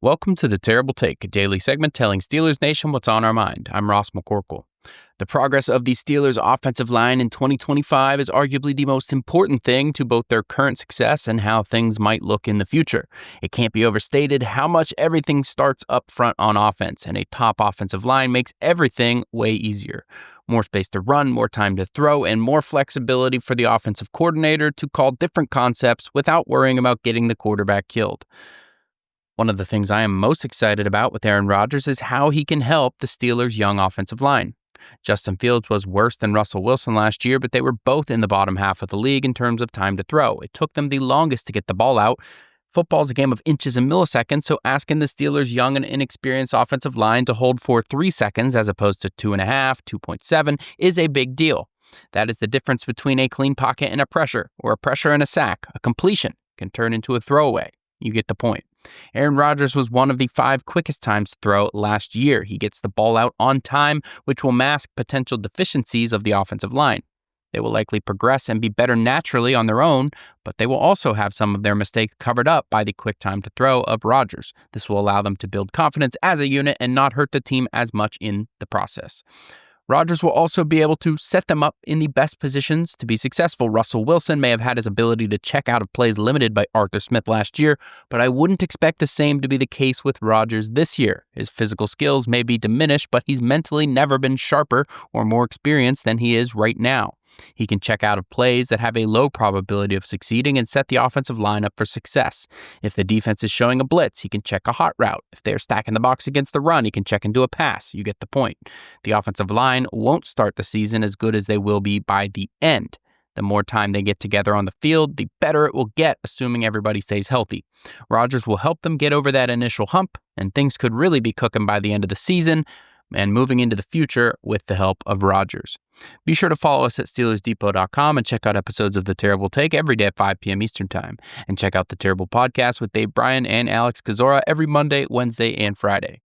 Welcome to The Terrible Take, a daily segment telling Steelers Nation what's on our mind. I'm Ross McCorkle. The progress of the Steelers' offensive line in 2025 is arguably the most important thing to both their current success and how things might look in the future. It can't be overstated how much everything starts up front on offense, and a top offensive line makes everything way easier. More space to run, more time to throw, and more flexibility for the offensive coordinator to call different concepts without worrying about getting the quarterback killed. One of the things I am most excited about with Aaron Rodgers is how he can help the Steelers' young offensive line. Justin Fields was worse than Russell Wilson last year, but they were both in the bottom half of the league in terms of time to throw. It took them the longest to get the ball out. Football's a game of inches and milliseconds, so asking the Steelers' young and inexperienced offensive line to hold for 3 seconds as opposed to 2.5, 2.7 is a big deal. That is the difference between a clean pocket and a pressure, or a pressure and a sack. A completion can turn into a throwaway. You get the point. Aaron Rodgers was one of the 5 quickest times to throw last year. He gets the ball out on time, which will mask potential deficiencies of the offensive line. They will likely progress and be better naturally on their own, but they will also have some of their mistakes covered up by the quick time to throw of Rodgers. This will allow them to build confidence as a unit and not hurt the team as much in the process. Rodgers will also be able to set them up in the best positions to be successful. Russell Wilson may have had his ability to check out of plays limited by Arthur Smith last year, but I wouldn't expect the same to be the case with Rodgers this year. His physical skills may be diminished, but he's mentally never been sharper or more experienced than he is right now. He can check out of plays that have a low probability of succeeding and set the offensive line up for success. If the defense is showing a blitz, he can check a hot route. If they are stacking the box against the run, he can check into a pass. You get the point. The offensive line won't start the season as good as they will be by the end. The more time they get together on the field, the better it will get, assuming everybody stays healthy. Rodgers will help them get over that initial hump, and things could really be cooking by the end of the season and moving into the future with the help of Rodgers. Be sure to follow us at SteelersDepot.com and check out episodes of The Terrible Take every day at 5 p.m. Eastern Time. And check out The Terrible Podcast with Dave Bryan and Alex Kozora every Monday, Wednesday, and Friday.